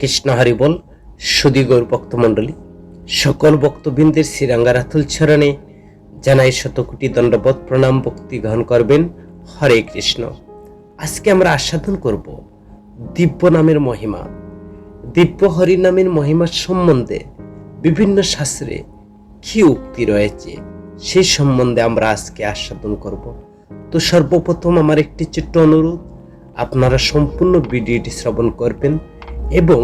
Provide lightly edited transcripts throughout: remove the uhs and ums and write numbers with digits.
কৃষ্ণ হরি বল। সুধী গৌর ভক্তমণ্ডলী, সকল ভক্তবৃন্দের শ্রীরাঙ্গারাতুল চরণে জানাই শতকোটি দণ্ডবত প্রণাম, ভক্তি গ্রহণ করবেন। হরে কৃষ্ণ। আজকে আমরা আস্বাদন করব দিব্য নামের মহিমা। দিব্য হরি নামের মহিমা সম্বন্ধে বিভিন্ন শাস্ত্রে কি উক্তি রয়েছে সেই সম্বন্ধে আমরা আজকে আস্বাদন করব। তো সর্বপ্রথম আমার একটি ছোট্ট অনুরোধ, আপনারা সম্পূর্ণ ভিডিওটি শ্রবণ করবেন এবং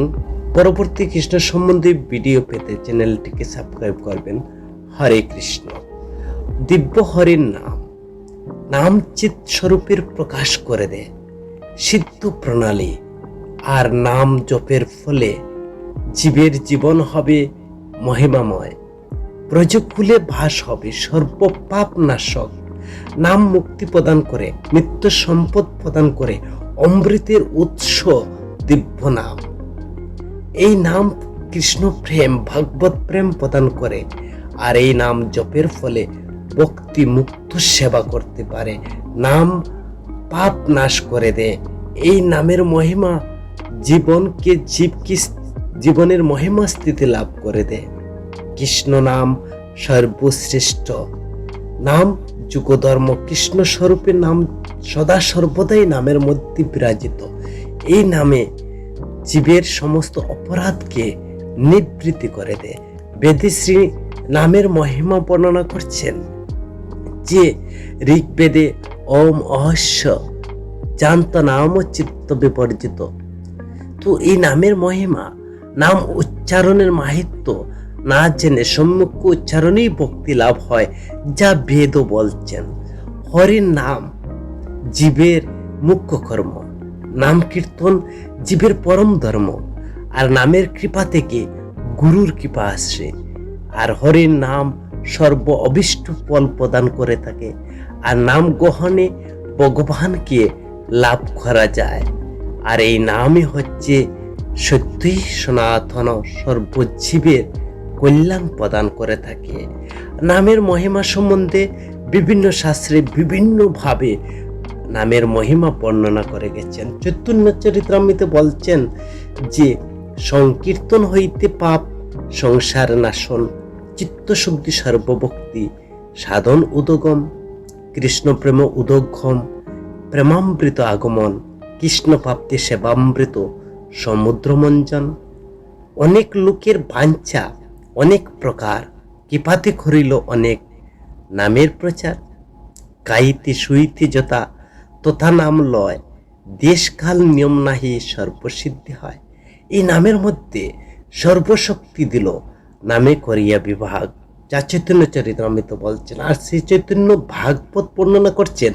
পরবর্তী কৃষ্ণ সম্বন্ধে ভিডিও পেতে চ্যানেলটিকে সাবস্ক্রাইব করবেন। হরে কৃষ্ণ। দিব্য হরির নাম চিৎ স্বরূপের প্রকাশ করে দেয় সিদ্ধ প্রণালী, আর নাম জপের ফলে জীবের জীবন হবে মহিমাময়, ব্রজকুলে বাস হবে সর্বপাপ নাশক। নাম মুক্তি প্রদান করে, নিত্য সম্পদ প্রদান করে, অমৃতের উৎস দিব্য নাম। এই নাম কৃষ্ণ প্রেম, ভাগবত প্রেম প্রদান করে, আর এই নাম জপের ফলে ভক্তি মুক্ত সেবা করতে পারে। নাম পাপ নাশ করে দেয়। এই নামের মহিমা জীবনের মহিমা স্থিতি লাভ করে দেয়। কৃষ্ণ নাম সর্বশ্রেষ্ঠ নাম, যুগধর্ম কৃষ্ণ স্বরূপের নাম সদা সর্বদাই নামের মধ্যে বিরাজিত। এই নামে জীবের সমস্ত অপরাধকে নিবৃত্তি করে দেয়। বেদে শ্রী নামের মহিমা বর্ণনা করছেন যে ঋগ্বেদে ওম অহস্য জান্ত নাম চিত্ত বিপর্জিত। তো এই নামের মহিমা, নাম উচ্চারণের মাহাত্ম্য না জেনে সম্মুখ উচ্চারণেই ভক্তি লাভ হয়, যা বেদ বলছেন। হরির নাম জীবের মুখ্য কর্ম, নাম কীর্তন জীবের পরম ধর্ম, আর নামের কৃপা থেকে গুরুর কৃপা আসে। আর হরির নাম সর্ব অভিষ্ট ফল প্রদান করে থাকে, আর নাম গ্রহণে ভগবানকে লাভ করা যায়। আর এই নামই হচ্ছে সত্যই সনাতন, সর্বজীবের কল্যাণ প্রদান করে থাকে। নামের মহিমা সম্বন্ধে বিভিন্ন শাস্ত্রে বিভিন্নভাবে নামের মহিমা বর্ণনা করে গেছেন। চৈতন্য চরিতামৃতে বলছেন যে সংকীর্তন হইতে পাপ সংসার নাশন, চিত্তশুদ্ধি সর্বভক্তি সাধন উদগম, কৃষ্ণ প্রেম উদঘম, প্রেমামৃত আগমন, কৃষ্ণ প্রাপ্তি সেবামৃত সমুদ্র মঞ্জন। অনেক লোকের বাঞ্ছা অনেক প্রকার, কৃপাতে করিল অনেক নামের প্রচার। গাইতে শুইতে যথা তথা নাম লয়, দেশকাল নিয়ম নাহি সর্বসিদ্ধি হয়। এই নামের মধ্যে সর্বশক্তি দিল, নামে করিয়া বিভাগ, যা চৈতন্য চরিতামৃত বলছেন। আর শ্রী চৈতন্য ভাগবত বর্ণনা করছেন,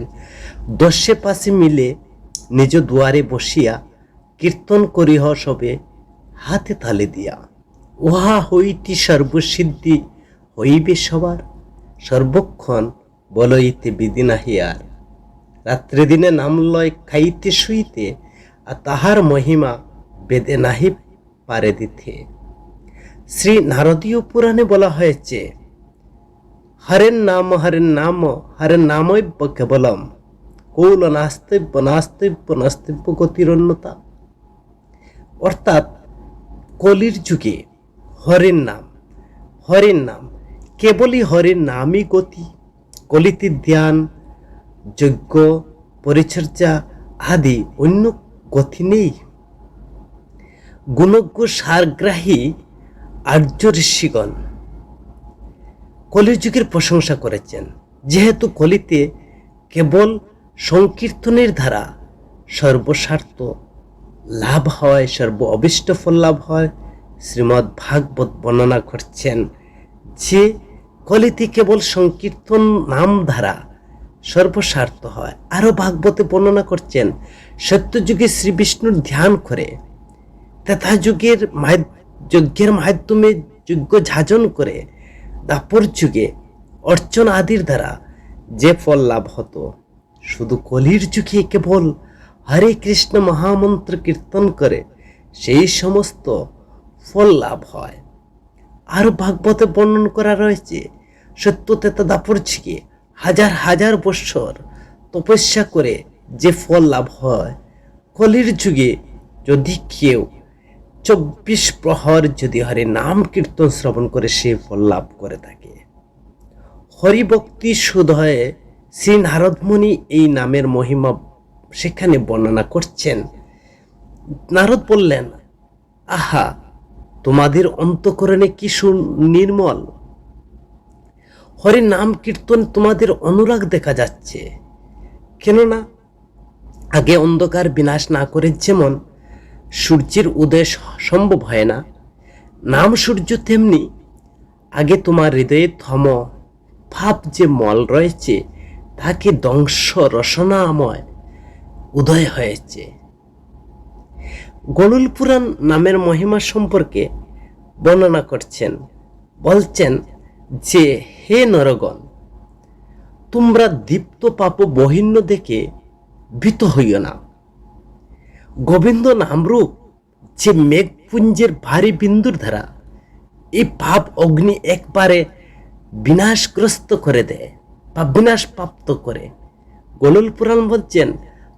দশে পাশে মিলে নিজ দুয়ারে বসিয়া কীর্তন করিহ সবে হাতে তালে দিয়া। উহা হইতে সর্বসিদ্ধি হইবে সবার, সর্বক্ষণ বলইতে বিধি নাহি আর। রাত্রে দিনে নাম লয় খাইতে শুইতে, আর তাহার মহিমা বেদে নাহি পারে দিতে। শ্রী নারদীয় পুরাণে বলা হয়েছে, হরের নাম হরের নামৈব কেবলম, কৌল নাস্তব্য নাস্তব্য নাস্তব্য গতিরন্যতা। অর্থাৎ কলির যুগে হরির নাম কেবলই হরির নামই গতি। কলিতে ধ্যান, যজ্ঞ, পরিচর্যা আদি অন্য গতি নেই। গুণজ্ঞ সারগ্রাহী আর্য ঋষিগণ কলিযুগের প্রশংসা করেছেন, যেহেতু কলিতে কেবল সংকীর্তনের দ্বারা সর্বস্বার্থ লাভ হয়, সর্ব অভিষ্ট ফল লাভ হয়। শ্রীমদ্ ভাগবত বর্ণনা করছেন যে কলিতে কেবল সংকীর্তন নাম দ্বারা সর্বস্বার্থ হয়। আরো ভাগবতে বর্ণনা করছেন, সত্যযুগে শ্রী বিষ্ণুর ধ্যান করে, তথা যজ্ঞের মাধ্যমে যজ্ঞ যাজন করে, দাপর যুগে অর্চন আদির দ্বারা যে ফল লাভ হতো, শুধু কলির যুগে কেবল হরে কৃষ্ণ মহামন্ত্র কীর্তন করে সেই সমস্ত ফল লাভ হয়। আর ভাগবতে বর্ণন করা রয়েছে, সত্যতেতা দাপর যুগে হাজার হাজার বৎসর তপস্যা করে যে ফল লাভ হয়, কলির যুগে যদি কেউ 24 প্রহর যদি হরি নাম কীর্তন শ্রবণ করে সে ফল লাভ করে থাকে। হরিভক্তি সুধয়ে শ্রী নারদমুনি এই নামের মহিমা সেখানে বর্ণনা করছেন। নারদ বললেন, আহা, তোমাদের অন্তঃকরণে কি নির্মল! হরি নাম কীর্তন তোমাদের অনুরাগ দেখা যাচ্ছে। কেননা আগে অন্ধকার বিনাশ না করে যেমন সূর্যের উদয় সম্ভব হয় না, নাম সূর্য তেমনি আগে তোমার হৃদয়ে ভাব যে মল রয়েছে তাকে ধ্বংস রসনাময় উদয় হয়েছে। গরুল পুরাণ নামের মহিমা সম্পর্কে বর্ণনা করছেন, বলছেন যে হে নরগণ, তোমরা দীপ্ত পাপ বহিন্য দেখে ভীত হইও না। গোবিন্দ নামরূপ যে মেঘপুঞ্জের ভারী বিন্দুর ধারা, এই পাপ অগ্নি একবারে বিনাশগ্রস্ত করে দেয় বা বিনাশ প্রাপ্ত করে। গরুল পুরাণ বলছেন,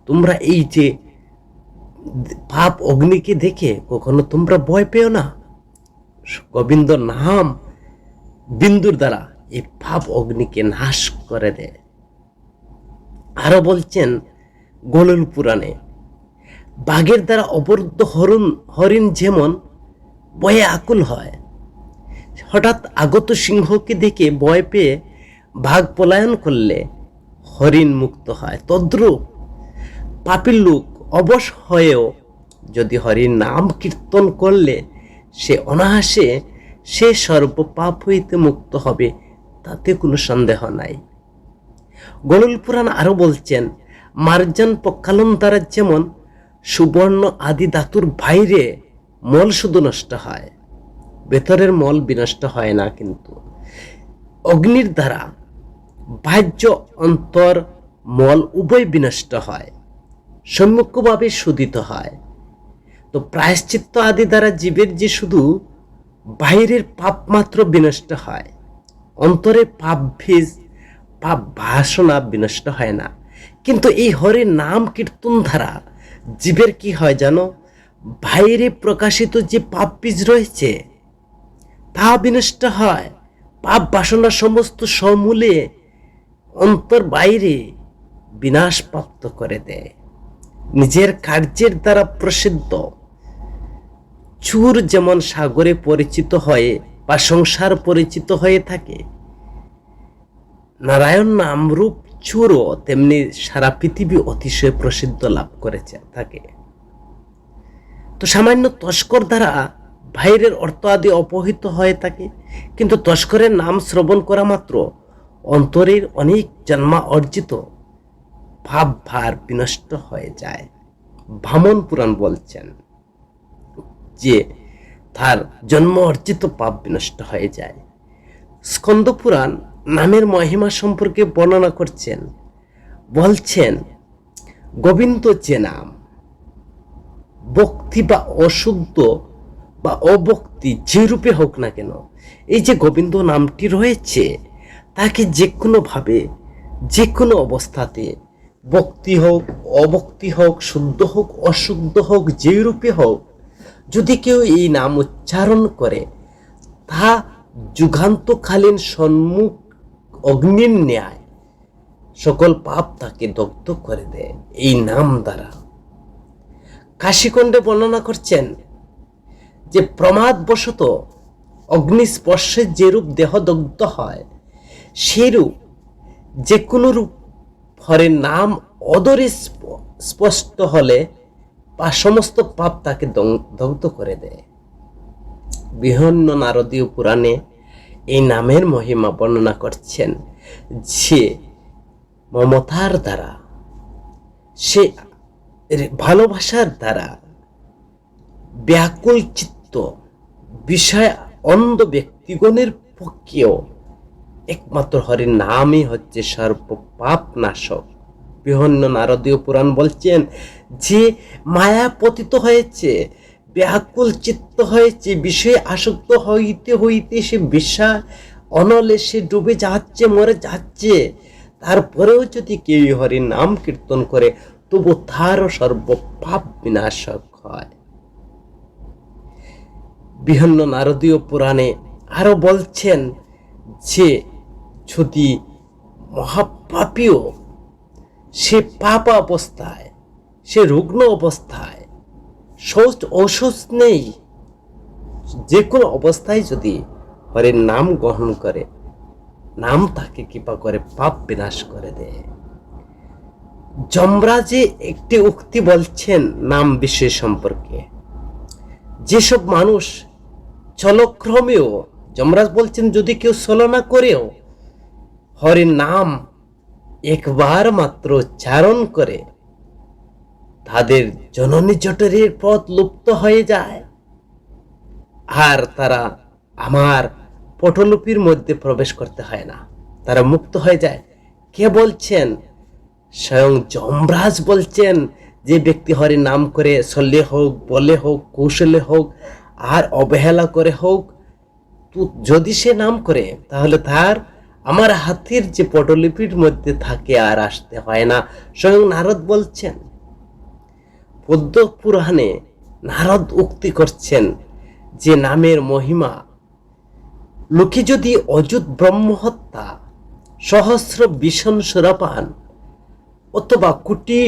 তোমরা এই যে পাপ অগ্নিকে দেখে কখনো তোমরা ভয় পেও না। গোবিন্দ নাম বিন্দুর দ্বারা এই পাপ অগ্নিকে নাশ করে দেয়। আরো বলছেন গরুল পুরাণে, বাঘের দ্বারা অবরুদ্ধ হরিণ যেমন ভয়ে আকুল হয়, হঠাৎ আগত সিংহকে দেখে ভয় পেয়ে বাঘ পলায়ন করলে হরিণ মুক্ত হয়, তদ্রূপ পাপীর লোক অবশ হয়েও যদি হরির নাম কীর্তন করলে সে অনায়াসে সে সর্বপাপ হইতে মুক্ত হবে, তাতে কোনো সন্দেহ নাই। গরুল পুরাণ আরো বলছেন, মার্জান পক্ষালন দ্বারা যেমন সুবর্ণ আদি ধাতুর বাইরে মল শুধু নষ্ট হয়, ভেতরের মল বিনষ্ট হয় না, কিন্তু অগ্নির দ্বারা বাহ্য অন্তর মল উভয় বিনষ্ট হয়, সম্মুখভাবে শোধিত হয়। তো প্রায়শ্চিত্ত আদি দ্বারা জীবের যে শুধু বাইরের পাপ মাত্র বিনষ্ট হয়, অন্তরে পাপ বীজ পাপ বাসনা বিনষ্ট হয় না। কিন্তু এই হরির নাম কীর্তন দ্বারা জীবের কি হয় জানো? বাইরে প্রকাশিত যে পাপ বীজ রয়েছে তা বিনষ্ট হয়, পাপ বাসনা সমস্ত সমূলে অন্তর বাইরে বিনাশ প্রাপ্ত করে দেয়। নিজের কার্যের দ্বারা প্রসিদ্ধ চোর যেমন সাগরে পরিচিত হয়ে বা সংসার পরিচিত হয়ে থাকে, নারায়ণ নামরূপ চোরও তেমনি সারা পৃথিবী অতিশয় প্রসিদ্ধ লাভ করেছে থাকে। তো সামান্য তস্কর দ্বারা বাইরের অর্থ আদি অপহৃত হয়ে থাকে, কিন্তু তস্করের নাম শ্রবণ করা মাত্র অন্তরের অনেক জন্মা অর্জিত ভাব ভার বিনষ্ট হয়ে যায়। ভামন পুরাণ বলছেন যে তার জন্ম অর্জিত পাপ বিনষ্ট হয়ে যায়। স্কন্দ পুরাণ নামের মহিমা সম্পর্কে বর্ণনা করছেন, বলছেন গোবিন্দ যে নাম, ভক্তি বা অশুদ্ধ বা অভক্তি যে রূপে হোক না কেন, এই যে গোবিন্দ নামটি রয়েছে তাকে যে কোনো ভাবে যে কোনো অবস্থাতে ভক্তি হোক অভক্তি হোক শুদ্ধ হোক অশুদ্ধ হোক যে রূপে হোক, যদি কেউ এই নাম উচ্চারণ করে তা যুগান্তকালীন সম্মুখ অগ্নির ন্যায় সকল পাপ তাকে দগ্ধ করে দেয় এই নাম দ্বারা। কাশীখণ্ডে বর্ণনা করছেন যে প্রমাদবশত অগ্নিস্পর্শে যেরূপ দেহ দগ্ধ হয়, সেরূপ যে কোনো রূপ হরের নাম অদরে স্পষ্ট হলে বা সমস্ত পাপ তাকে দগ্ধ করে দেয়। বিভিন্ন নারদীয় পুরাণে এই নামের মহিমা বর্ণনা করছেন যে মমতার দ্বারা, সে ভালোবাসার দ্বারা ব্যাকুল চিত্ত বিষয় অন্ধ ব্যক্তিগণের পক্ষেও একমাত্র হরির নামই হচ্ছে সর্বপাপ নাশক। বিভিন্ন নারদীয় পুরাণ বলছেন যে মায়া পতিত হয়েছে, ব্যাকুল চিত্ত হয়েছে, বিষয়ে আসক্ত হইতে হইতে সে বিষয় অনলে সে ডুবে যাচ্ছে, মরে যাচ্ছে, তারপরেও যদি কেউ হরির নাম কীর্তন করে তবু তারও সর্বপাপ বিনাশক হয়। বিভিন্ন নারদীয় পুরাণে আরো বলছেন যে যদি মহাপাপীও সে পাপ অবস্থায়, সে রুগ্ন অবস্থায়, শৌচ অসুচ নেই, যে কোনো অবস্থায় যদি হরির নাম গ্রহণ করে, নাম তাকে কৃপা করে পাপ বিনাশ করে দেয়। যমরাজে একটি উক্তি বলছেন নাম বিষয় সম্পর্কে। যেসব মানুষ চলক্রমেও, যমরাজ বলছেন যদি কেউ ছলনা করেও হরির নাম একবার মাত্র উচ্চারণ করে, তাদের জননী জঠরের পথ লুপ্ত হয়ে যায় আর তারা আমার পটলিপির মধ্যে প্রবেশ করতে হয় না, তারা মুক্ত হয়ে যায়। কে বলছেন? স্বয়ং যমরাজ বলছেন, যে ব্যক্তি হরি নাম করে ছলে হোক, বলে হোক, কৌশলে হোক আর অবহেলা করে হোক, তো যদি সে নাম করে তাহলে তার আমার হাতের যে পটলিপির মধ্যে থাকে আর আসতে হয় না। স্বয়ং নারদ বলছেন, পদ্ম পুরাণে নারদ উক্তি করছেন যে নামের মহিমা, লোকে যদি অযুত ব্রহ্মহত্যা, সহস্র বিষণ সুরাপান অথবা কোটি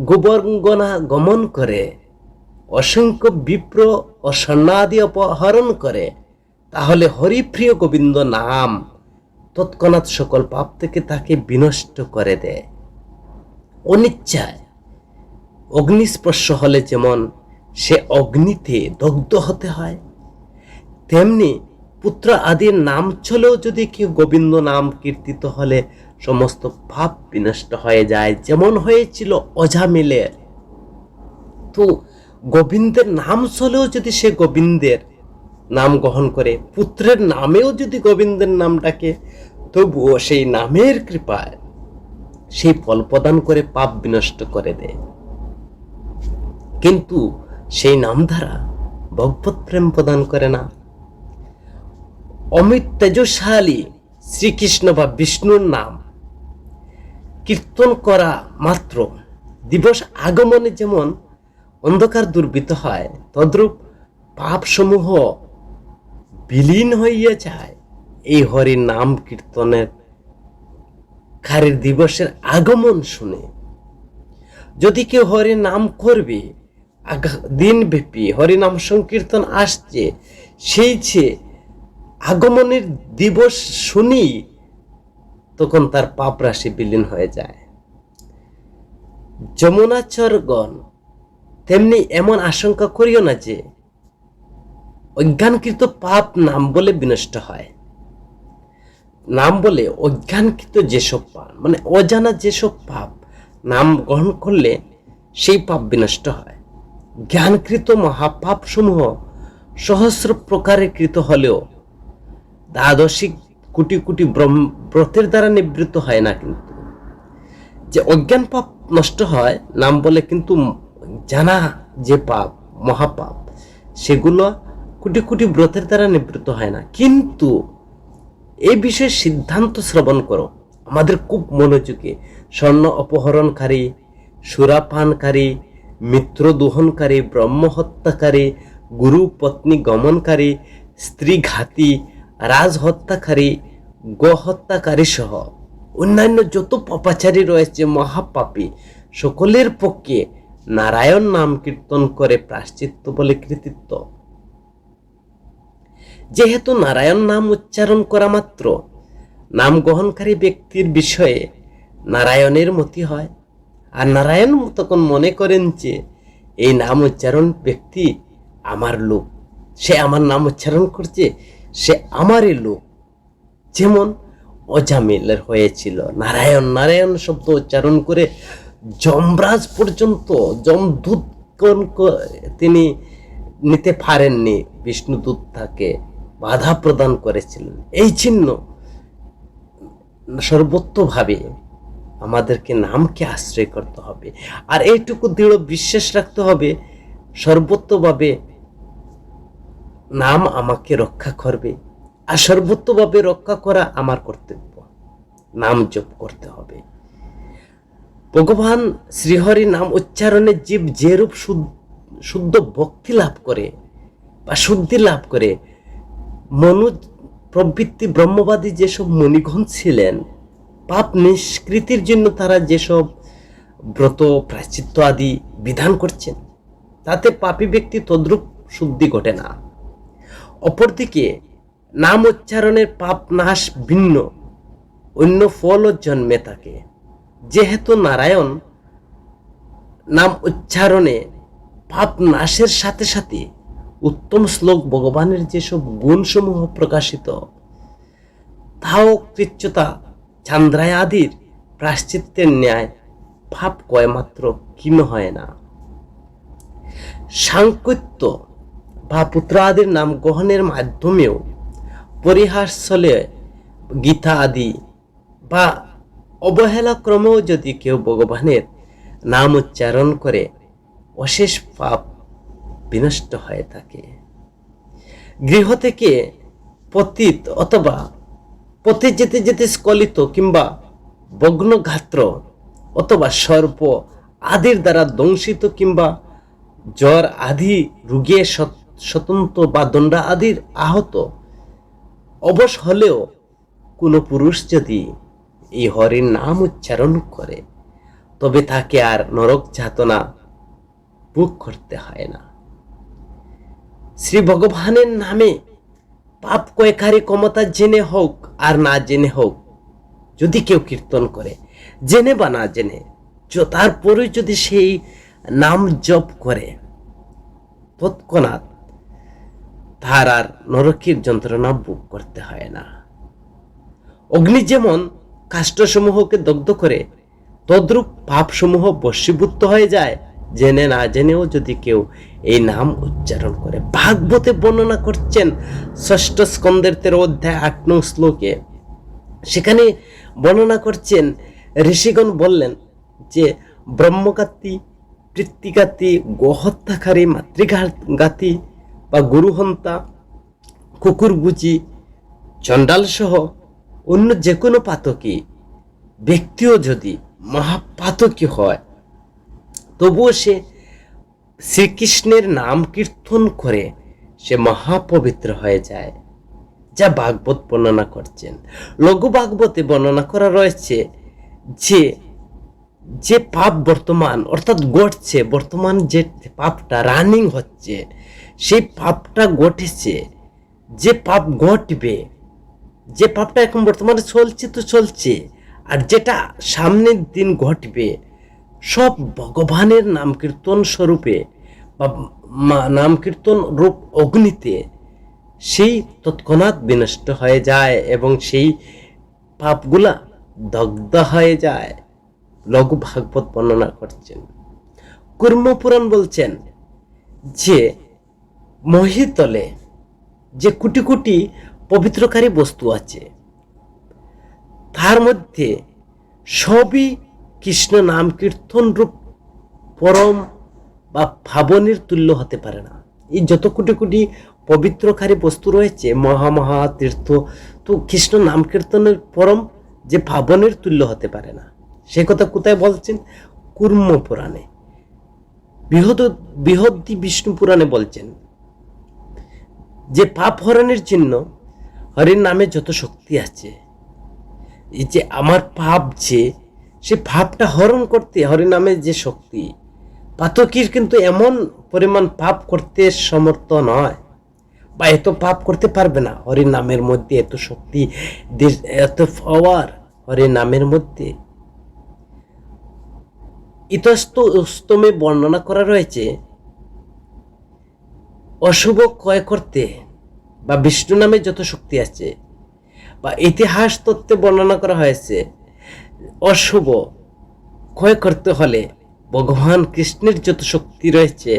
গোবর্গনা গমন করে, অসংখ্য বিপ্র ও স্বর্ণাদি অপহরণ করে, তাহলে হরিপ্রিয় গোবিন্দ নাম তৎক্ষণাৎ সকল পাপ থেকে তাকে বিনষ্ট করে দেয়। অনিচ্ছায় অগ্নিস্পর্শ হলে যেমন সে অগ্নিতে দগ্ধ হতে হয়, তেমনি পুত্র আদির নাম চলেও যদি কেউ গোবিন্দ নাম কীর্তিত হলে সমস্ত পাপ বিনষ্ট হয়ে যায়, যেমন হয়েছিল অজামিলের। তো গোবিন্দের নাম চলেও যদি সে গোবিন্দের নাম গ্রহণ করে, পুত্রের নামেও যদি গোবিন্দের নাম ডাকে, তবুও সেই নামের কৃপায় সেই ফল প্রদান করে পাপ বিনষ্ট করে দেয়। কিন্তু সেই নাম দ্বারা ভগবত প্রেম প্রদান করে না। অমিত তেজস্বালী শ্রীকৃষ্ণ বা বিষ্ণুর নাম কীর্তন করা মাত্র দিবস আগমনে যেমন অন্ধকার দূরীভূত হয়, তদ্রূপ পাপ সমূহ বিলীন হইয়া যায় এই হরির নাম কীর্তনের কারের দিবসের আগমন শুনে। যদি কেউ হরির নাম করবে, দিনব্যাপী হরিনাম সংকীর্তন আসছে, সেই যে আগমনের দিবস শুনি তখন তার পাপ রাশি বিলীন হয়ে যায়। যমুনাচরগণ তেমনি এমন আশঙ্কা করিও না যে অজ্ঞানকৃত পাপ নাম বলে বিনষ্ট হয়। নাম বলে অজ্ঞানকৃত যেসব পাপ, মানে অজানা যেসব পাপ নাম গ্রহণ করলে সেই পাপ বিনষ্ট হয়। জ্ঞানকৃত মহাপাপ সমূহ সহস্র প্রকারে কৃত হলেও দ্বাদশিক কোটি কোটি ব্রতের দ্বারা নিবৃত্ত হয় না। কিন্তু যে অজ্ঞান পাপ নষ্ট হয় নাম বলে, কিন্তু জানা যে পাপ মহাপাপ সেগুলো কোটি কোটি ব্রতের দ্বারা নিবৃত্ত হয় না। কিন্তু এই বিষয়ে সিদ্ধান্ত শ্রবণ করো আমাদের খুব মনোযোগে। স্বর্ণ অপহরণকারী, সুরাপানকারী, মিত্র দোহনকারী, ব্রহ্মহত্যাকারী, গুরু পত্নী গমনকারী, স্ত্রী ঘাতী, রাজহত্যাকারী, গোহত্যাকারী সহ অন্যান্য যত পাপাচারী রয়েছে মহাপাপী, সকলের পক্ষে নারায়ণ নাম কীর্তন করে প্রায়শ্চিত্ত বলে কৃতিত্ব। যেহেতু নারায়ণ নাম উচ্চারণ করা মাত্র নাম গ্রহণকারী ব্যক্তির বিষয়ে নারায়ণের মতি হয়, আর নারায়ণ তখন মনে করেন যে এই নাম উচ্চারণ ব্যক্তি আমার লোক, সে আমার নাম উচ্চারণ করছে, সে আমারই লোক। যেমন অজামিলের হয়েছিল, নারায়ণ নারায়ণ শব্দ উচ্চারণ করে যমরাজ পর্যন্ত, যমদূত তিনি নিতে পারেননি, বিষ্ণুদূত তাকে বাধা প্রদান করেছিলেন। এই চিহ্ন সর্বত্রভাবে আমাদেরকে নামকে আশ্রয় করতে হবে, আর এইটুকু দৃঢ় বিশ্বাস রাখতে হবে সর্বত্রভাবে নাম আমাকে রক্ষা করবে, আর সর্বত্রভাবে রক্ষা করা আমার কর্তব্য। নাম জপ করতে হবে। ভগবান শ্রীহরি নাম উচ্চারণে জীব যেরূপ শুদ্ধ ভক্তি লাভ করে, বা শুদ্ধি লাভ করে মনু প্রবৃত্তি ব্রহ্মবাদী যেসব মুনিগণ ছিলেন, পাপ নিষ্কৃতির জন্য তারা যেসব ব্রত প্রায়শ্চিত্ত আদি বিধান করছেন, তাতে পাপী ব্যক্তি তদ্রূপ শুদ্ধি ঘটে না। অপরদিকে নাম উচ্চারণের পাপ নাশ ভিন্ন অন্য ফলও জন্মে থাকে। যেহেতু নারায়ণ নাম উচ্চারণে পাপ নাশের সাথে সাথে উত্তম শ্লোক ভগবানের যেসব গুণসমূহ প্রকাশিত, তাও কৃচ্ছতা চান্দ্রায় আদির প্রায়শ্চিত্তের ন্যায় পাপ কয়মাত্র ক্ষীণ হয় না। সাংকত্য বা পুত্র আদির নাম গ্রহণের মাধ্যমেও পরিহাস চলে গীতা আদি বা অবহেলা ক্রমেও যদি কেউ ভগবানের নাম উচ্চারণ করে, অশেষ পাপ বিনষ্ট হয়ে থাকে। গৃহ থেকে পতিত অথবা পথে যেতে যেতে স্খলিত কিংবা ভগ্নগাত্র অথবা সর্প আদির দ্বারা দংশিত কিংবা জ্বর আদি রোগে স্বতন্ত্র বা দণ্ডা আদির আহত অবশ হলেও কোনো পুরুষ যদি এই হরির নাম উচ্চারণ করে, তবে তাকে আর নরক যাতনা ভোগ করতে হয় না। শ্রী ভগবানের নামে পাপ কয়কারী ক্ষমতা জেনে হোক আর না জেনে হোক, যদি কেউ কীর্তন করে, জেনে বা না জেনে, তারপরে যদি সেই নাম জপ করে, তৎক্ষণাৎ তার আর নরকের যন্ত্রণা ভোগ করতে হয় না। অগ্নি যেমন কাষ্ঠসমূহকে দগ্ধ করে, তদ্রূপ পাপসমূহ বশীভূত হয়ে যায় জেনে না জেনেও যদি কেউ এই নাম উচ্চারণ করে। ভাগবতে বর্ণনা করছেন ৬ষ্ঠ স্কন্দের ১৩ অধ্যায় ৮ নং শ্লোকে, সেখানে বর্ণনা করছেন ঋষিগণ বললেন যে ব্রহ্মঘাতী, পৃত্তিঘাতী, গোহত্যাকারী, মাতৃঘাতী বা গুরুহন্তা, কুকুরবুচি, চণ্ডাল সহ অন্য যে কোনো পাতকী ব্যক্তিও যদি মহাপাতকী হয়, তবুও সে শ্রীকৃষ্ণের নাম কীর্তন করে সে মহাপবিত্র হয়ে যায়, যা ভাগবত বর্ণনা করছেন। লঘু ভাগবতে বর্ণনা করা রয়েছে যে যে পাপ বর্তমান অর্থাৎ ঘটছে, বর্তমান যে পাপটা রানিং হচ্ছে, সেই পাপটা ঘটেছে, যে পাপ ঘটবে, যে পাপটা এখন বর্তমানে চলছে তো চলছে, আর যেটা সামনের দিন ঘটবে, সব ভগবানের নাম কীর্তন স্বরূপে বা নাম কীর্তন রূপ অগ্নিতে সেই তৎক্ষণাৎ বিনষ্ট হয়ে যায় এবং সেই পাপগুলা দগ্ধ হয়ে যায়। লঘু ভাগবত বর্ণনা করছেন। কুর্মপুরাণ বলছেন যে মহিতলে যে কোটি কোটি পবিত্রকারী বস্তু আছে, তার মধ্যে সবই কৃষ্ণ নাম কীর্তন রূপ পরম বা ভাবনের তুল্য হতে পারে না। এই যত কোটি কোটি পবিত্রকারী বস্তু রয়েছে, মহা তীর্থ, তো কৃষ্ণ নাম কীর্তনের পরম যে ভাবনের তুল্য হতে পারে না। সে কথা কোথায় বলছেন? কুর্ম পুরাণে। বৃহদ্দি বিষ্ণু পুরাণে বলছেন যে পাপ হরণের জন্য হরির নামে যত শক্তি আছে, এই যে আমার পাপ, যে সে পাপটা হরণ করতে হরি নামে যে শক্তি, পাতকীর কিন্তু এমন পরিমাণ পাপ করতে সমর্থ নয় বা এত পাপ করতে পারবে না। হরির নামের মধ্যে এত শক্তি, এত পাওয়ার হরির নামের মধ্যে। ইতস্তমে বর্ণনা করা রয়েছে অশুভ ক্ষয় করতে বা বিষ্ণু নামে যত শক্তি আছে, বা ইতিহাস তত্ত্বে বর্ণনা করা হয়েছে অশুভ ক্ষয় করতে হলে ভগবান কৃষ্ণের যত শক্তি রয়েছে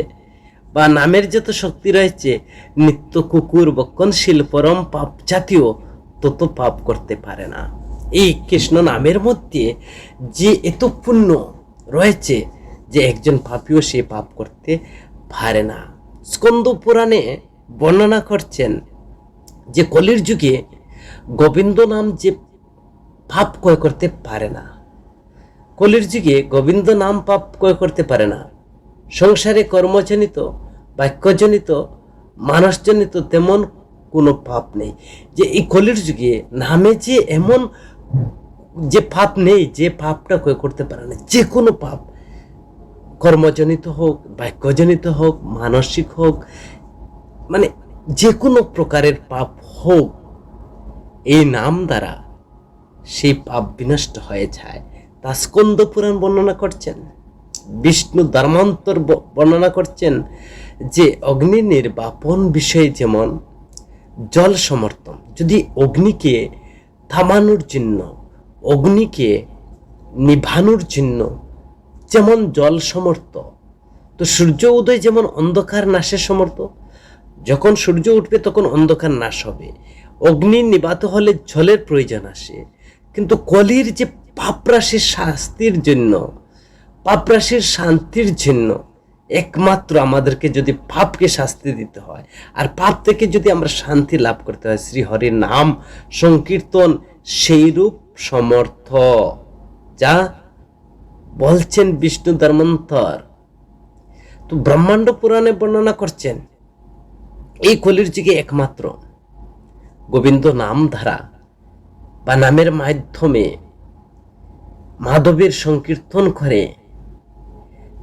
বা নামের যত শক্তি রয়েছে, নিত্য কুকুর বক্ষণশীল পরম পাপ জাতীয় তত পাপ করতে পারে না। এই কৃষ্ণ নামের মধ্যে যে এত পুণ্য রয়েছে যে একজন পাপীও সে পাপ করতে পারে না। স্কন্দ পুরাণে বর্ণনা করছেন যে কলির যুগে গোবিন্দ নাম যে পাপ ক্ষয় করতে পারে না, কলির যুগে গোবিন্দ নাম পাপ ক্ষয় করতে পারে না। সংসারে কর্মজনিত, বাক্যজনিত মানুষজনিত তেমন কোনো পাপ নেই। যে এই কলির যুগে নামে যে এমন যে পাপ নেই যে পাপটা কেউ করতে পারে না। যে কোনো পাপ, কর্মজনিত হোক, বাক্যজনিত হোক, মানসিক হোক, মানে যে কোনো প্রকারের পাপ হোক, এই নাম দ্বারা সেই পাপ বিনষ্ট হয়ে যায়। তা স্কন্দ পুরাণ বর্ণনা করছেন, বিষ্ণু ধর্মান্তর বর্ণনা করছেন যে অগ্নি নির্বাপন বিষয়ে যেমন জল সমর্থন, যদি অগ্নিকে থামানোর জন্য, অগ্নিকে নিভানোর জন্য যেমন জল সমর্থ, তো সূর্য উদয় যেমন অন্ধকার নাশের সমর্থ। যখন সূর্য উঠবে তখন অন্ধকার নাশ হবে, অগ্নি নিবাতে হলে জলের প্রয়োজন আসে। কিন্তু কলির যে পাপরাশির শাস্তির জন্য, পাপরাশির শান্তির জন্য একমাত্র আমাদেরকে যদি পাপকে শাস্তি দিতে হয় আর পাপ থেকে যদি আমরা শান্তি লাভ করতে হয়, শ্রী হরির নাম সংকীর্তন সেইরূপ সমর্থ, যা বলছেন বিষ্ণু ধর্মান্তর। তো ব্রহ্মাণ্ড পুরাণে বর্ণনা করছেন এই কলির যুগে একমাত্র গোবিন্দ নাম ধারা বা নামের মাধ্যমে মাধবের সংকীর্তন করে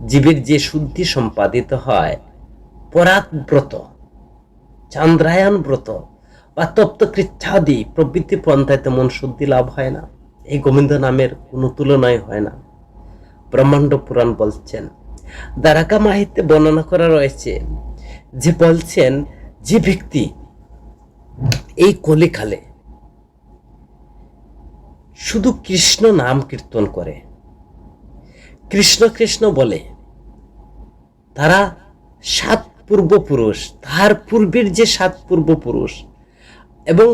জীবের যে শুদ্ধি সম্পাদিত হয়, পরাত ব্রত, চান্দ্রায়ণ ব্রত বা তপ্তকৃচ্ছাদি প্রবৃত্তি পন্থায় তেমন শুদ্ধি লাভ হয় না। এই গোবিন্দ নামের কোনো তুলনায় হয় না। ব্রহ্মাণ্ড পুরাণ বলছেন, দ্বারকা মাহিত্যে বর্ণনা করা রয়েছে যে বলছেন যে ব্যক্তি এই কলিকালে শুধু কৃষ্ণ নাম কীর্তন করে, কৃষ্ণ কৃষ্ণ বলে, তারা 7 পূর্বপুরুষ, তার পূর্বের যে 7 পূর্বপুরুষ এবং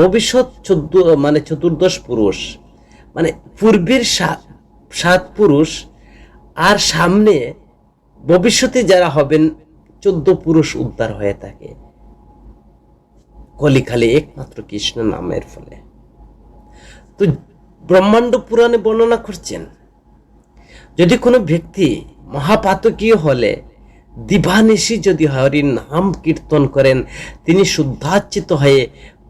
ভবিষ্যৎ 14 পুরুষ, মানে পূর্বের 7 পুরুষ আর সামনে ভবিষ্যতে যারা হবেন 14 পুরুষ উদ্ধার হয়ে থাকে কলিকালে একমাত্র কৃষ্ণ নামের ফলে। তো ব্রহ্মাণ্ড পুরাণে বর্ণনা করছেন, যদি কোনো ব্যক্তি মহাপাতকীয় হলে দিবানিশি হরির নাম কীর্তন করেন, তিনি শুদ্ধাচ্যিত হয়ে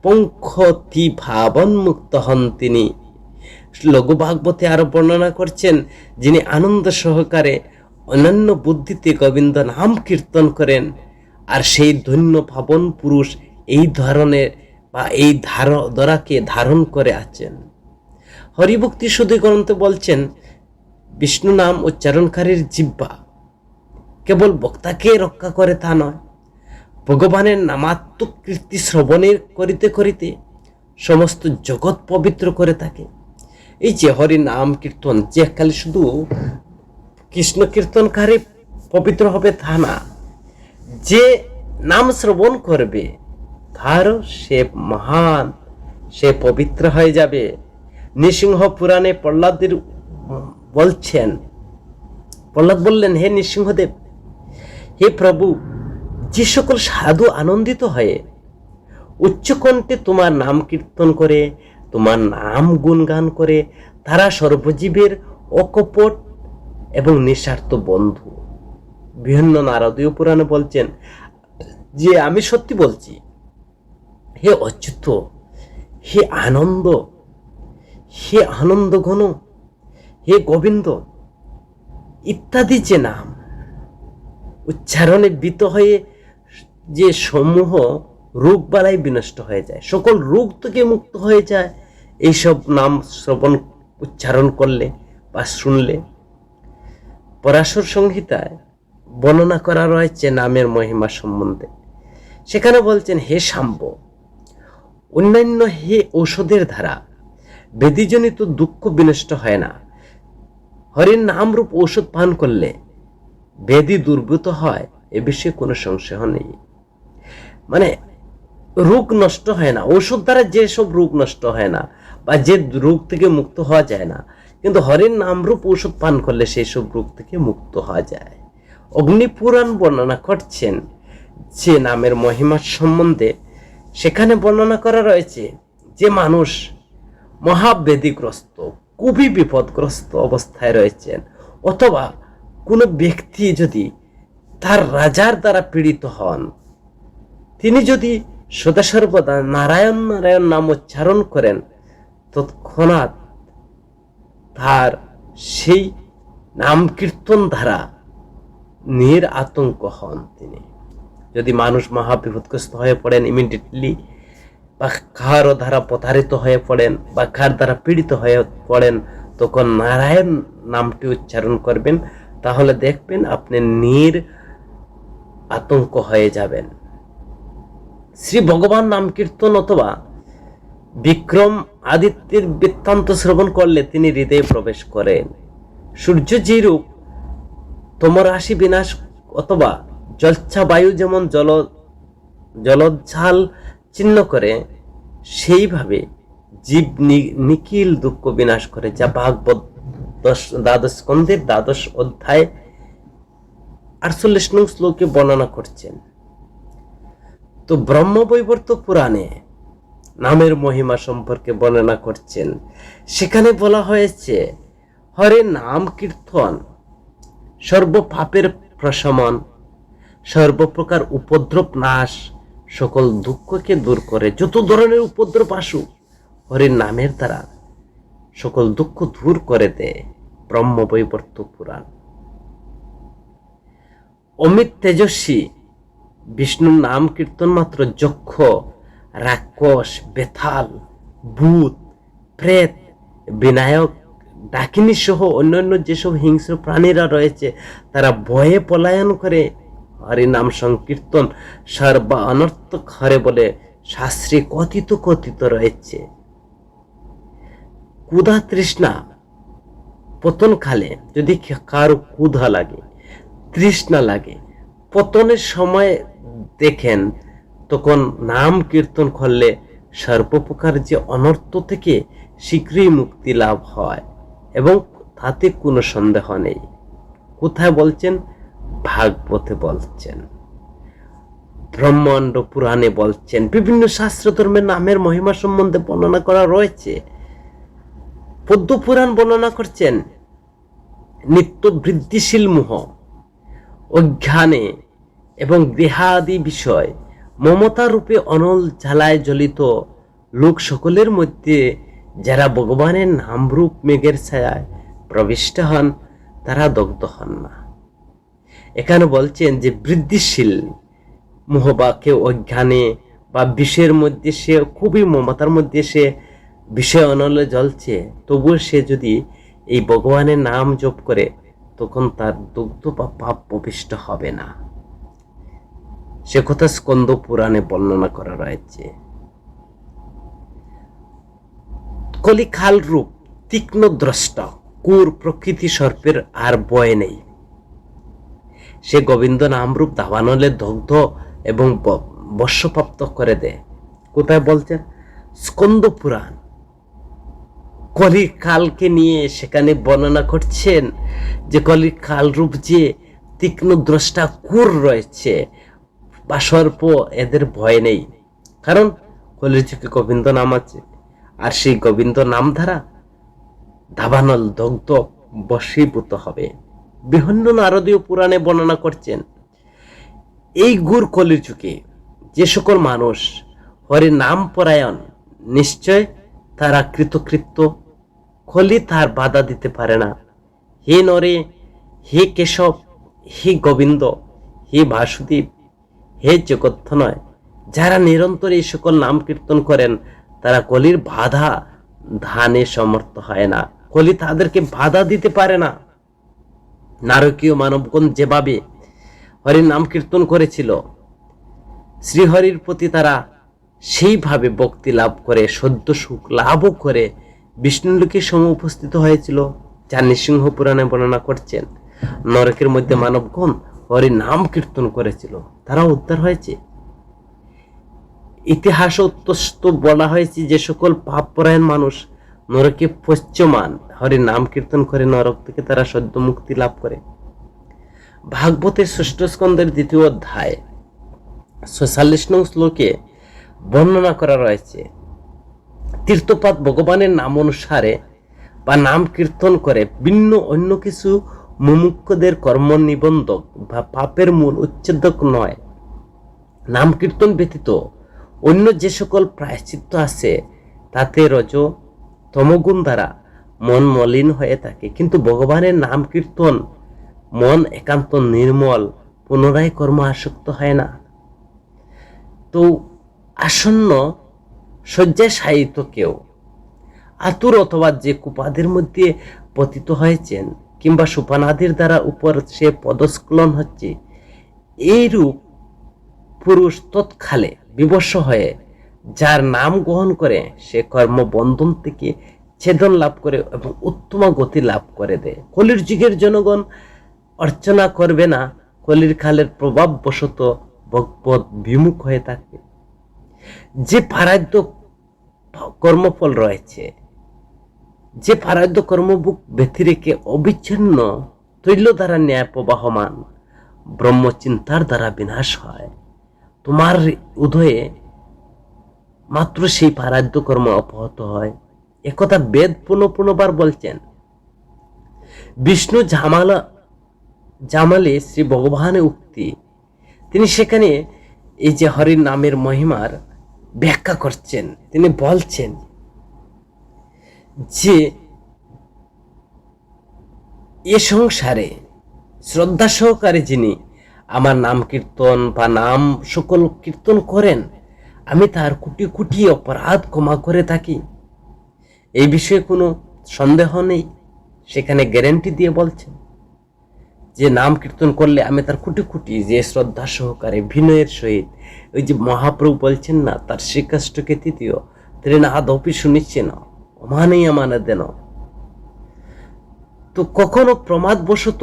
পঙ্খতি ভাবন্মুক্ত হন। তিনি লঘু ভাগবতে আরো বর্ণনা করছেন, যিনি আনন্দ সহকারে অনন্য বুদ্ধিতে গোবিন্দ নাম কীর্তন করেন আর সেই ধন্য পাবন পুরুষ এই ধরনের বা এই ধরাকে ধারণ করে আছেন। হরিভক্তি শুদ্ধি গ্রন্থে বলছেন, বিষ্ণু নাম উচ্চারণকারীর জিহ্বা কেবল বক্তাকে রক্ষা করে তা নয়, ভগবানের নামাত্মক কীর্তি শ্রবণের করিতে করিতে সমস্ত জগৎ পবিত্র করে থাকে। এই যে হরি নাম কীর্তন, যে খালি শুধু কৃষ্ণ কীর্তনকারী পবিত্র হবে তা না, যে নাম শ্রবণ করবে তার সে মহান, সে পবিত্র হয়ে যাবে। নৃসিংহ পুরাণে প্রহ্লাদের বলছেন, প্রহ্লাদ বললেন, হে নৃসিংহদেব, হে প্রভু, যে সকল সাধু আনন্দিত হয়ে উচ্চকণ্ঠে তোমার নাম কীর্তন করে, তোমার নাম গুণগান করে, তারা সর্বজীবের অকপট এবং নিঃস্বার্থ বন্ধু। বিভিন্ন নারদীয় পুরাণে বলছেন যে আমি সত্যি বলছি, হে অচ্যুত, হে আনন্দ, হে আনন্দ ঘন, হে গোবিন্দ ইত্যাদি যে নাম উচ্চারণে বিত হয়ে যে সমূহ রোগ বালাই বিনষ্ট হয়ে যায়, সকল রোগ থেকে মুক্ত হয়ে যায় এইসব নাম শ্রবণ উচ্চারণ করলে বা শুনলে। পরাশর সংহিতায় বর্ণনা করা রয়েছে নামের মহিমা সম্বন্ধে। সেখানে বলছেন, হে শাম্ব, অন্যান্য হে ঔষধের ধারা বেদিজনিত দুঃখ বিনষ্ট হয় না। হরির নামরূপ ঔষধ পান করলে বেদি দুর্বৃত হয়, এ বিষয়ে কোনো সংশয় নেই। মানে রোগ নষ্ট হয় না, ঔষধ দ্বারা যেসব রোগ নষ্ট হয় না বা যে রোগ থেকে মুক্ত হওয়া যায় না, কিন্তু হরির নামরূপ ঔষধ পান করলে সেই সব রোগ থেকে মুক্ত হওয়া যায়। অগ্নিপুরাণ বর্ণনা করছেন যে নামের মহিমা সম্বন্ধে, সেখানে বর্ণনা করা রয়েছে যে মানুষ মহাব্যাধিগ্রস্ত, খুবই বিপদগ্রস্ত অবস্থায় রয়েছেন, অথবা কোনো ব্যক্তি যদি তার রাজার দ্বারা পীড়িত হন, তিনি যদি সদা সর্বদা নারায়ণ নারায়ণ নাম উচ্চারণ করেন, তৎক্ষণাৎ তার সেই নাম কীর্তন দ্বারা আতঙ্ক হন তিনি। যদি মানুষ মহাবিপদগ্রস্ত হয়ে পড়েন ইমিডিয়েটলি, বা কারো দ্বারা প্রতারিত হয়ে পড়েন বা কার দ্বারা পীড়িত হয়ে পড়েন, তখন নারায়ণ নামটি উচ্চারণ করবেন, তাহলে দেখবেন আপনি আতঙ্ক হয়ে যাবেন। শ্রী ভগবান নাম কীর্তন অথবা বিক্রম আদিত্যের বৃত্তান্ত শ্রবণ করলে তিনি হৃদয়ে প্রবেশ করেন। সূর্য যেরূপ তমরাশি বিনাশ অথবা জলচ্ছা বায়ু যেমন জলোচ্ছ্বাল চিহ্ন করে, সেইভাবে জীব নিখিল দুঃখ বিনাশ করে, যা ভাগবত দ্বাদশ স্কন্ধের 12 অধ্যায় 48 নং শ্লোকে বর্ণনা করছেন। তো ব্রহ্মবৈবর্ত পুরাণে নামের মহিমা সম্পর্কে বর্ণনা করছেন। সেখানে বলা হয়েছে, হরে নাম কীর্তন সর্ব পাপের প্রশমন, সর্বপ্রকার উপদ্রব নাশ, সকল দুঃখকে দূর করে। যত ধরনের উপদ্রব আসুক, হরির নামের দ্বারা সকল দুঃখ দূর করে দেয়। ব্রহ্মবৈবর্ত পুরাণ। অমিত তেজস্বী বিষ্ণুর নাম কীর্তন মাত্র যক্ষ, রাক্ষস, বেতাল, ভূত, প্রেত, বিনায়ক, ডাকিনী সহ অন্যান্য যেসব হিংস্র প্রাণীরা রয়েছে, তারা ভয়ে পলায়ন করে হরি নাম সংকীর্তন সর্বা অনর্থক হরে বলে শাস্ত্রে কথিত রয়েছে। ক্ষুধা তৃষ্ণা পতন কালে যদি কারো ক্ষুধা লাগে, তৃষ্ণা লাগে, পতনের সময় দেখেন, তখন নাম কীর্তন করলে সর্বপ্রকার যে অনর্থ থেকে শীঘ্রই মুক্তি লাভ হয়, এবং তাতে কোনো সন্দেহ নেই। কোথায় বলছেন? ভাগবতে বলছেন, ব্রহ্মাণ্ড পুরাণে বলছেন, বিভিন্ন শাস্ত্র ধর্মের নামের মহিমা সম্বন্ধে বর্ণনা করা রয়েছে। পদ্ম পুরাণ বর্ণনা করছেন, নিত্য বৃদ্ধিশীল মোহ, অজ্ঞানে এবং দেহাদি বিষয় মমতা রূপে অনল জ্বালায় জ্বলিত লোক সকলের মধ্যে যারা ভগবানের নামরূপ মেঘের ছায়ায় প্রবিষ্ট হন, তারা দগ্ধ হন না। এখানে বলছেন যে বৃদ্ধিশীল মোহ বা কেউ অজ্ঞানে বা বিষয়ের মধ্যে, সে খুবই মমতার মধ্যে সে বিষয় অনলে জ্বলছে, তবুও সে যদি এই ভগবানের নাম জপ করে, তখন তার দুগ্ধ বা পাপ প্রবিষ্ট হবে না। সে কথা স্কন্দ পুরাণে বর্ণনা করা রয়েছে। কলিকাল রূপ তীক্ষ্ণ দ্রষ্টা কুর প্রকৃতি সর্পের আর ভয় নেই। সে গোবিন্দ নামরূপ দাবানলে দগ্ধ এবং বর্ষপ্রাপ্ত করে দেয়। কোথায় বলছেন? স্কন্দ পুরাণ। কলিকালকে নিয়ে সেখানে বর্ণনা করছেন যে কলিকাল রূপ যে তীক্ষ্ণ দ্রষ্টা কুর রয়েছে বা সর্প, এদের ভয় নেই, কারণ কলির যুগে গোবিন্দ নাম আছে, আর সেই গোবিন্দ নাম দ্বারা দাবানল দগ্ধ বশীভূত হবে। বিভিন্ন নারদীয় পুরাণে বর্ণনা করছেন, এই গুর কলির যুগে যে সকল মানুষ হরি নাম পরায়ণ, নিশ্চয় তারা কৃতকৃত্য। কলি তার বাধা দিতে পারে না। হে নরে, হে কেশব, হে গোবিন্দ, হে বাসুদেব, হে জগত্তনয়, যারা নিরন্তর এই সকল নাম কীর্তন করেন, তারা কলির বাধা ধানে সমর্থ হয় না। কলি তাদেরকে বাধা দিতে পারে না। নারকীয় মানবগণ যেভাবে হরির নাম কীর্তন করেছিল, শ্রীহরির প্রতি তারা সেইভাবে ভক্তি লাভ করে, সদ্য সুখ লাভও করে বিষ্ণুলোকে সম উপস্থিত হয়েছিল, যা নৃসিংহ পুরাণে বর্ণনা করছেন। নরকের মধ্যে মানবগণ হরির নাম কীর্তন করেছিল, তারা উদ্ধার হয়েছে। ইতিহাস উত্তস্ত বলা হয়েছে, যে সকল পাপপরায়ণ মানুষ নরকে পশ্চমান হরির নাম কীর্তন করে, নরক থেকে তারা সদ্য মুক্তি লাভ করে। ভাগবতের 6ষ্ঠ স্কন্ধের 2য় অধ্যায় 46 নং শ্লোকে বর্ণনা করা রয়েছে, তীর্থপাত ভগবানের নাম অনুসারে বা নাম কীর্তন করে ভিন্ন অন্য কিছু মুমুক্ষুদের কর্ম নিবন্ধক বা পাপের মূল উচ্ছেদক নয়। নাম কীর্তন ব্যতীত অন্য যে সকল প্রায়শ্চিত্ত আছে তাতে রজ তমগুণ দ্বারা মন মলিন হয়ে থাকে, কিন্তু ভগবানের নাম কীর্তন মন একান্ত নির্মল, পুনরায় কর্ম আসক্ত হয় না। তো আসন্ন শয্যায় শায়িত কেউ আতুর অথবা যে কুপাদের মধ্যে পতিত হয়েছেন কিংবা সোপানাদির দ্বারা উপর সে পদস্খলন হচ্ছে, এইরূপ পুরুষ তৎকালে বিবশ হয়ে যার নাম গ্রহণ করে সে কর্মবন্ধন থেকে ছেদন লাভ করে এবং উত্তম গতি লাভ করে দেয়। কলির যুগের জনগণ অর্চনা করবে না, কলির কালের প্রভাব বশত ভগবত বিমুখ হয়ে থাকে। যে পারাদ্য কর্মফল রয়েছে, যে পারাদ্য কর্মভোগ ব্যতিরেকে অবিচ্ছিন্ন তৈল দ্বারা ন্যায় প্রবাহমান ব্রহ্মচিন্তার দ্বারা বিনাশ হয়। তোমার উদয়ে মাত্র সেই পারাদ্য কর্ম অপহত হয়। একথা বেদ পুনঃবার বলছেন। বিষ্ণু জামালে শ্রী ভগবানের উক্তি, তিনি সেখানে এই যে হরির নামের মহিমার ব্যাখ্যা করছেন। তিনি বলছেন যে এ সংসারে শ্রদ্ধা সহকারে যিনি আমার নাম কীর্তন বা নাম সকল কীর্তন করেন, আমি তার কোটি কোটি অপরাধ ক্ষমা করে থাকি। এই বিষয়ে কোনো সন্দেহ নেই। সেখানে গ্যারেন্টি দিয়ে বলছেন যে নাম কীর্তন করলে আমি তার কোটি কোটি, যে শ্রদ্ধা সহকারে বিনয়ের সহিত, ওই যে মহাপ্রভু বলছেন না তার শ্রীকাষ্টকে তৃতীয় ত্রিনাদপি শুনিচ্ছে না অমানেই আমানে দেন। তো কখনো প্রমাদবশত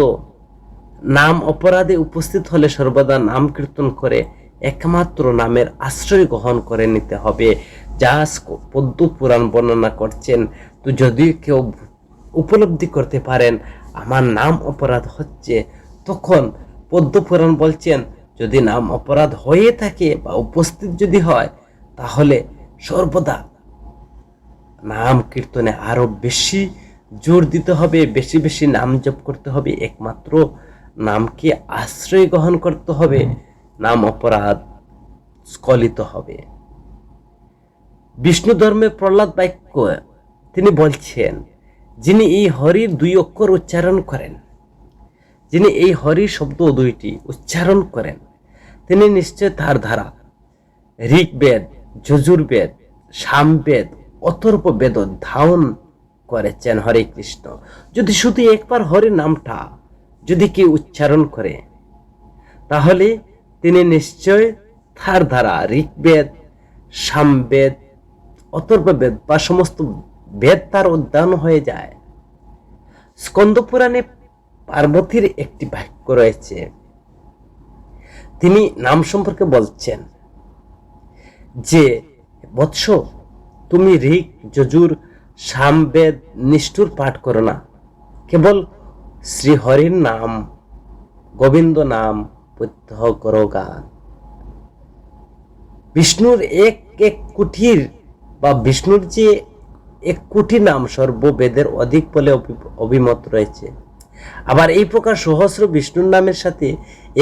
নাম অপরাধে উপস্থিত হলে সর্বদা নাম কীর্তন করে একমাত্র নামের আশ্রয় গ্রহণ করে নিতে হবে, যা পদ্ম পুরাণ বর্ণনা করছেন। তো যদি কেউ উপলব্ধি করতে পারেন আমার নাম অপরাধ হচ্ছে, তখন পদ্ম পুরাণ বলছেন যদি নাম অপরাধ হয়ে থাকে বা উপস্থিত যদি হয়, তাহলে সর্বদা নাম কীর্তনে আরো বেশি জোর দিতে হবে, বেশি বেশি নাম জপ করতে হবে, একমাত্র নামকে আশ্রয় গ্রহণ করতে হবে, নাম অপরাধ স্খলিত হবে। বিষ্ণু ধর্মে প্রহ্লাদ বাক্য তিনি বলছেন, যিনি এই হরির দুই অক্ষর উচ্চারণ করেন, যিনি এই হরি শব্দ দুইটি উচ্চারণ করেন, তিনি নিশ্চয় তার ধারা ঋগ্বেদ, যজুর্বেদ, সামবেদ, অথর্ব বেদ ধারণ করেছেন। হরে কৃষ্ণ। যদি শুধু একবার হরি নামটা যদি কেউ উচ্চারণ করে, তাহলে তিনি নিশ্চয় তার দ্বারা ঋগ্বেদ, সামবেদ, অথর্ববেদ বা সমস্ত বেদ তার অধ্যয়ন হয়ে যায়। স্কন্দ পুরাণে পার্বতীর একটি বাক্য রয়েছে, তিনি নাম সম্পর্কে বলছেন যে বৎস, তুমি ঋগ, যজুর, সামবেদ নিষ্ঠুর পাঠ করো না, কেবল শ্রীহরির নাম, গোবিন্দ নাম প্রত্যহ করো গান। বিষ্ণুর এক এক কোটির বা বিষ্ণুর যে এক কোটি নাম সর্ববেদের অধিক বলে অভিমত রয়েছে। আবার এই প্রকার সহস্র বিষ্ণুর নামের সাথে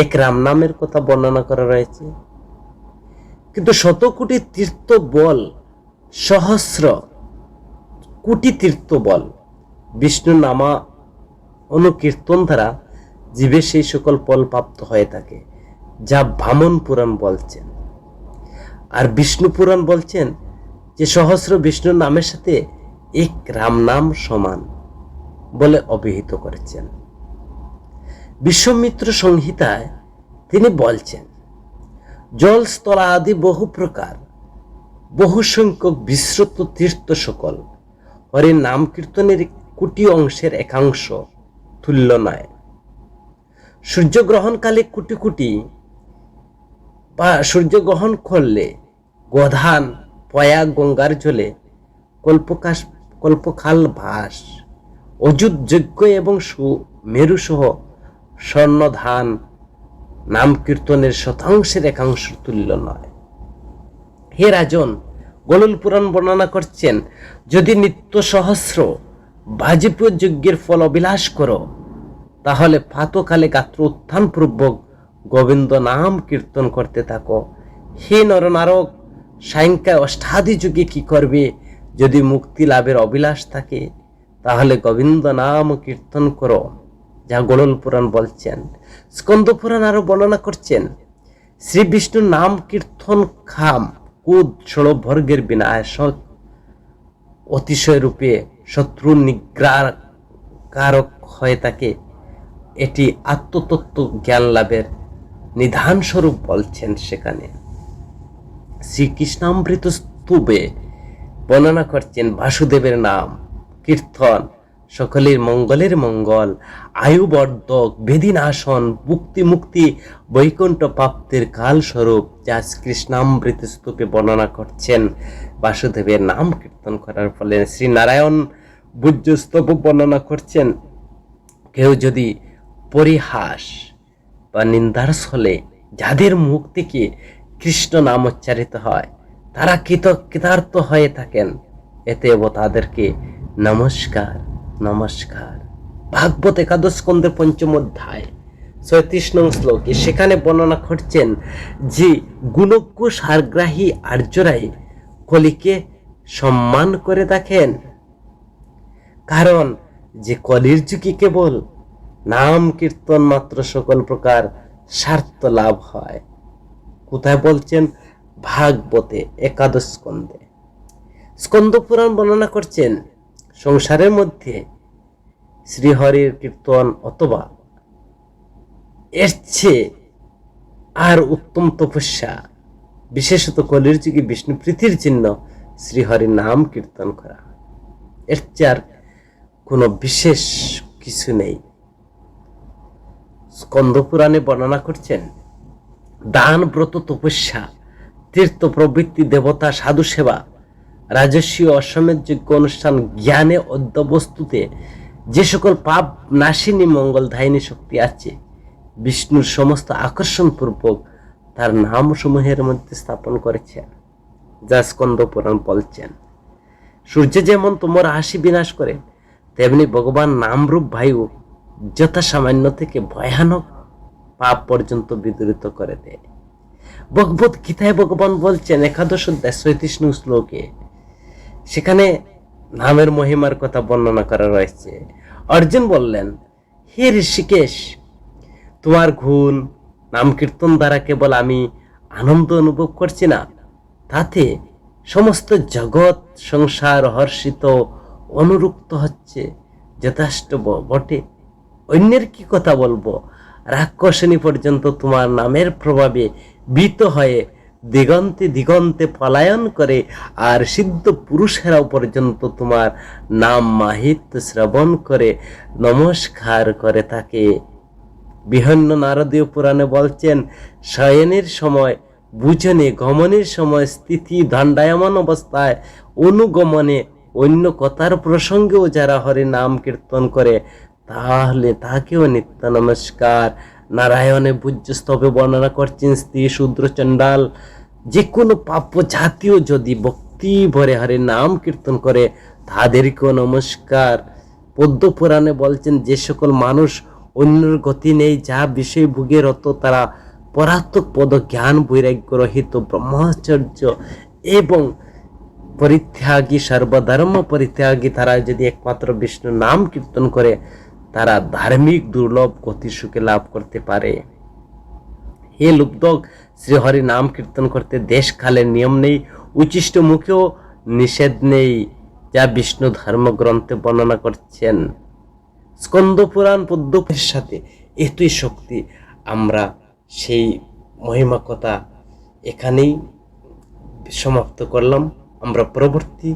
এক রাম নামের কথা বর্ণনা করা রয়েছে। কিন্তু শত কোটি তীর্থ বল, সহস্র কোটি তীর্থ বল বিষ্ণু নামা অনুকীর্তন দ্বারা জীবে সেই সকল ফল প্রাপ্ত হয়ে থাকে, যা ভামন পুরাণ বলছেন। আর বিষ্ণু পুরাণ বলছেন যে সহস্র বিষ্ণুর নামের সাথে এক রাম নাম সমান বলে অভিহিত করেছেন। বিশ্বমিত্র সংহিতায় তিনি বলছেন, জল স্থল আদি বহু প্রকার বহু সংখ্যক বিস্মৃত তীর্থ সকল হরির নাম কীর্তনের কোটি অংশের একাংশ তুল্য নয়। সূর্যগ্রহণকালে কোটি কোটি বা সূর্যগ্রহণ করলে গোধান পয়া গঙ্গার জলে কল্পকাল ভাস, অযুত যজ্ঞ এবং সুমেরু সহ স্বর্ণধান নাম কীর্তনের শতাংশের একাংশ তুল্য নয়। হে রাজন, গলুল পুরাণ বর্ণনা করছেন, যদি নিত্য সহস্র বাজপেয় যজ্ঞের ফল অবিলাস করো, তাহলে প্রাতকালে গাত্র উত্থানপূর্বক গোবিন্দ নাম কীর্তন করতে থাকো। হে নরনারক, সায়ংকায় অষ্টাদি যুগে কি করবে? যদি মুক্তি লাভের অভিলাষ থাকে তাহলে গোবিন্দ নাম কীর্তন করো, যা গরুড় পুরাণ বলছেন। স্কন্দ পুরাণ আরো বর্ণনা করছেন, শ্রী বিষ্ণুর নাম কীর্তন খাম কুদ ষড়বর্গের বিনাশ অতিশয় রূপে শত্রু নিগ্রহকারক হয়ে থাকে। এটি আত্মতত্ত্ব জ্ঞান লাভের নিধান স্বরূপ বলছেন। সেখানে শ্রীকৃষ্ণামৃত স্তূপে বর্ণনা করছেন বাসুদেবের নাম কীর্তন সকলের মঙ্গলের মঙ্গল, আয়ুবর্ধক, বেদিনাশন, মুক্তি বৈকুণ্ঠ প্রাপ্তির কালস্বরূপ, যা কৃষ্ণামৃত স্তূপে বর্ণনা করছেন। বাসুদেবের নাম কীর্তন করার ফলে শ্রীনারায়ণ ভুজ্য স্তব বর্ণনা করছেন, কেউ যদি পরিহাস বা নিন্দার ছলে যাদের মুখ থেকে কৃষ্ণ নাম উচ্চারিত হয় তারা কৃতার্থ হয়ে থাকেন। এতে তাদেরকে নমস্কার নমস্কার। ভাগবত একাদশ স্কন্ধের ৫ম অধ্যায় ৩৬ নং শ্লোকে সেখানে বর্ণনা করছেন যে গুণজ্ঞ সারগ্রাহী আর্যরাই কলিকে সম্মান করে দেখেন, কারণ যে কলির যুগে কেবল নাম কীর্তন মাত্র সকল প্রকার স্বার্থ লাভ হয়। কোথায় বলছেন? ভাগবতে একাদশ স্কন্ধে। স্কন্দ পুরাণ বর্ণনা করছেন, সংসারের মধ্যে শ্রীহরির কীর্তন অথবা এর চেয়ে আর উত্তম তপস্যা, বিশেষত কলির যুগে বিষ্ণু প্রীতির জন্য শ্রীহরির নাম কীর্তন করা, এর চেয়ে আর কোনো বিশেষ কিছু নেই। স্কন্দ পুরাণে বর্ণনা করছেন, দান, ব্রত, তপস্যা, তীর্থ প্রবৃত্তি, দেবতা, সাধু সেবা, রাজস্বীয় অশ্বমেধ যোগ্য অনুষ্ঠান, জ্ঞানে অধ্যবস্তুতে যে সকল পাপ নাশিনী মঙ্গলদায়িনী শক্তি আছে, বিষ্ণুর সমস্ত আকর্ষণ পূর্বক তার নাম সমূহের মধ্যে স্থাপন করেছে, যা স্কন্দ পুরাণ বলছেন। সূর্য যেমন তোমার হাসি বিনাশ করে, তেমনি ভগবান নামরূপ বায়ু যথা সামান্য থেকে ভয়ানক পাপ পর্যন্ত বিদূরিত করে দেয়। ভগবত গীতায় ভগবান বলছেন একাদশ অধ্যায় ৩৭ নং শ্লোকে, সেখানে নামের মহিমার কথা বর্ণনা করা রয়েছে। অর্জুন বললেন, হে ঋষিকেশ, তোমার গুণ নাম কীর্তন দ্বারা কেবল আমি আনন্দ অনুভব করছি না, তাতে সমস্ত জগৎ সংসার হর্ষিত অনুরক্ত হচ্ছে, যথেষ্ট বটে। অন্যের কি কথা বলবো? রাক্ষসিনী পর্যন্ত তোমার নামের প্রভাবে ভীত হয়ে দিগন্তে দিগন্তে পলায়ন করে, আর সিদ্ধ পুরুষেরাও পর্যন্ত তোমার নাম মাহিত্য শ্রবণ করে নমস্কার করে থাকে। বিহন্ন নারদীয় পুরাণে বলছেন, শয়নের সময় বুঝনে, গমনের সময় স্থিতি, দণ্ডায়মান অবস্থায় অনুগমনে, অন্য কথার প্রসঙ্গেও যারা হরি নাম কীর্তন করে তাহলে তাকেও নিত্য নমস্কার। নারায়ণে পূজ্য স্তবে বর্ণনা করছেন, স্ত্রী, শূদ্র, চণ্ডাল যে কোনো পাপ্য জাতীয় যদি ভক্তি ভরে হরে নাম কীর্তন করে তাদেরকেও নমস্কার। পদ্ম পুরাণে বলছেন, যে সকল মানুষ অন্যের গতি নেই, যা বিষয় ভোগের রত, তারা পরাত্মক পদ জ্ঞান বৈরাগ্য রহিত ব্রহ্মচর্য এবং পরিত্যাগী, সর্বধর্ম পরিত্যাগী, তারা যদি একমাত্র বিষ্ণু নাম কীর্তন করে তারা ধার্মিক দুর্লভ গতি সুখে লাভ করতে পারে। হে লুব্ধক, শ্রীহরি নাম কীর্তন করতে দেশ কালের নিয়ম নেই, উচ্ছিষ্ট মুখেও নিষেধ নেই, যা বিষ্ণু ধর্মগ্রন্থে বর্ণনা করছেন। স্কন্দ পুরাণ পদ্মের সাথে এতই শক্তি। আমরা সেই মহিমা কথা এখানেই সমাপ্ত করলাম। আমরা পরবর্তী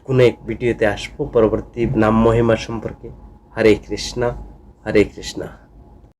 কোনো এক ভিডিওতে আসবো পরবর্তী নাম মহিমা সম্পর্কে। হরে কৃষ্ণ হরে কৃষ্ণ।